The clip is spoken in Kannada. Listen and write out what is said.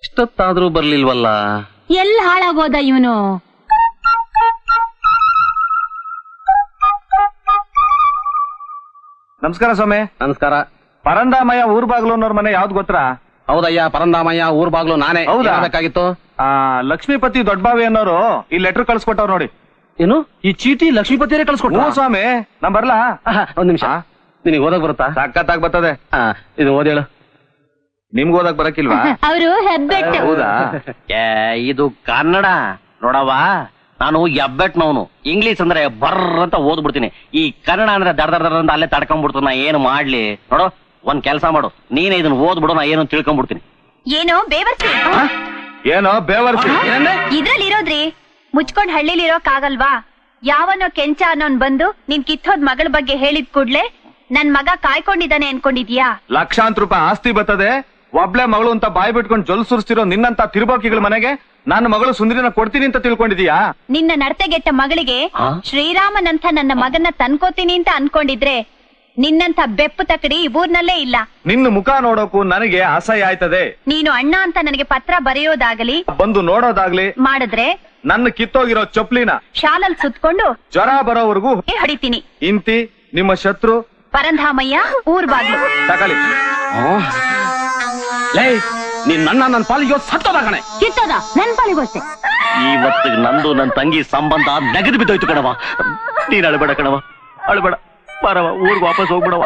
ಇಷ್ಟೊತ್ತಾದ್ರೂ ಬರ್ಲಿಲ್ವಲ್ಲ. ಎಲ್ಲಿ ಹಾಳಾಗೋದ ಇವನು? ನಮಸ್ಕಾರ ಸ್ವಾಮಿ. ನಮಸ್ಕಾರ. ಪರಂದಾಮಯ್ಯ ಊರ್ ಬಾಗ್ಲು ಅನ್ನೋರ್ ಮನೆ ಯಾವ್ದು ಗೊತ್ತಾ? ಹೌದಯ್ಯ, ಪರಂದಾಮಯ್ಯ ಊರ್ ಬಾಗ್ಲು ನಾನೇ. ಹೌದಾ? ಬೇಕಾಗಿತ್ತು. ಲಕ್ಷ್ಮೀಪತಿ ದೊಡ್ಡಬಾವಿ ಅನ್ನೋರು ಈ ಲೆಟರ್ ಕಳ್ಸ್ಕೊಟ್ಟವ್ರು ನೋಡಿ. ಏನು ಈ ಚೀಟಿ ಲಕ್ಷ್ಮೀಪತಿಯರೇ ಕಳ್ಸ್ಕೊಟ್ಟ? ಹ್ಞೂ ಸ್ವಾಮಿ, ನಾ ಬರ್ಲಾ? ಒಂದ್ ನಿಮಿಷ, ನಿನಗೆ ಓದಕ್ ಬರುತ್ತಾ? ಸಖತ್ತಾಗ್ ಬರ್ತದೆ. ಇದು ಓದೇಳು. ನಿಮ್ಗೆ ಓದಕ್ ಬರಕಿಲ್ವಾ? ಅವರು ಹೆಬ್ಬೆಟ್ಟು. ಹೌದಾ? ಇದು ಕನ್ನಡ ನೋಡವಾ. ನಾನು ಎಬ್ಬೆಟ್ನವನು. ಇಂಗ್ಲಿಷ್ ಅಂದ್ರೆ ಬರ್ರ ಅಂತ ಓದ್ಬಿಡ್ತೀನಿ. ಈ ಕನ್ನಡ ಅಂದ್ರೆ ದಡ ದಡ ಅಂತ ಅಲ್ಲೇ ತಡ್ಕೊಂಡ್ಬಿಡ್ತು. ನಾ ಏನು ಮಾಡ್ಲಿ? ನೋಡು, ಒಂದ್ ಕೆಲಸ ಮಾಡು, ನೀನೇ ಇದನ್ನ ಓದ್ಬಿಡು, ನಾ ಏನು ತಿಳ್ಕೊಂಡ್ಬಿಡ್ತೀನಿ. ಏನೋ ಬೇವರ್ಸಿ. ಏನೋ ಬೇವರ್ಸಿ? ಇದ್ರಲ್ಲಿ ಇರೋದ್ರಿ ಮುಚ್ಕೊಂಡ್ ಹಳ್ಳಿಲಿ ಇರೋಕಾಗಲ್ವಾ? ಯಾವನೋ ಕೆಂಚ ಅನ್ನೋನ್ ಬಂದು ನಿನ್ ಕಿತ್ತೋದ್ ಮಗಳ ಬಗ್ಗೆ ಹೇಳಿದ್ ಕೂಡ್ಲೆ ನನ್ ಮಗ ಕಾಯ್ಕೊಂಡಿದ್ದಾನೆ ಅನ್ಕೊಂಡಿದ್ಯಾ? ಲಕ್ಷಾಂತರ ರೂಪಾಯಿ ಆಸ್ತಿ ಬರ್ತದೆ, ಒಬ್ಳೆ ಮಗಳು ಅಂತ ಬಾಯಿ ಬಿಟ್ಕೊಂಡು ಜೊಲ್ ಸುರಿಸ್ತಿರೋ ನಿನ್ನಂತ ತಿರುಬೋಕಿಗಳ ಮನೆಗೆ ನನ್ನ ಮಗಳು ಸುಂದರಿನ ಕೊಡ್ತೀನಿ ಅಂತ ತಿಳ್ಕೊಂಡಿದೀಯಾ? ನಿನ್ನ ನಡತೆಗೆಟ್ಟ ಮಗಳಿಗೆ ಶ್ರೀರಾಮನಂತ ನನ್ನ ಮಗನ್ನ ತನ್ಕೋತೀನಿ ಅಂತ ಅನ್ಕೊಂಡಿದ್ರೆ ನಿನ್ನಂತ ಬೆಪ್ಪು ತಕಡಿ ಊರ್ನಲ್ಲೇ ಇಲ್ಲ. ನಿನ್ನ ಮುಖ ನೋಡೋಕು ನನಗೆ ಅಸಹ್ಯ ಆಯ್ತದೆ. ನೀನು ಅಣ್ಣ ಅಂತ ನನಗೆ ಪತ್ರ ಬರೆಯೋದಾಗಲಿ ಬಂದು ನೋಡೋದಾಗ್ಲಿ ಮಾಡಿದ್ರೆ ನನ್ನ ಕಿತ್ತೋಗಿರೋ ಚಪ್ಲಿನ ಶಾಲಲ್ ಸುತ್ಕೊಂಡು ಜ್ವರ ಬರೋವರೆಗೂ ಹೊಡಿತೀನಿ. ಇಂತಿ ನಿಮ್ಮ ಶತ್ರು ಪರಂಧಾಮಯ್ಯ ಊರ್ ಬಾಗ್ಲು. ತಗೊಳ್ಳಿ. ಲೇ, ನೀನ್ ನನ್ನ ಪಾಲಿಗೆ ಸತ್ತೋದ ಕಣೆ. ಕಿತ್ತೋದ ನನ್ ಪಾಲಿಗೋಷ್ಟೆ. ಇವತ್ತಿಗೆ ನಂದು ನನ್ನ ತಂಗಿ ಸಂಬಂಧ ನೆಗದು ಬಿದ್ದೋಯ್ತು ಕಣವ. ನೀನ್ ಅಳಬೇಡ ಕಣವ, ಅಳಬೇಡ. ಬರವ, ಊರ್ಗ್ ವಾಪಸ್ ಹೋಗ್ಬಿಡವ.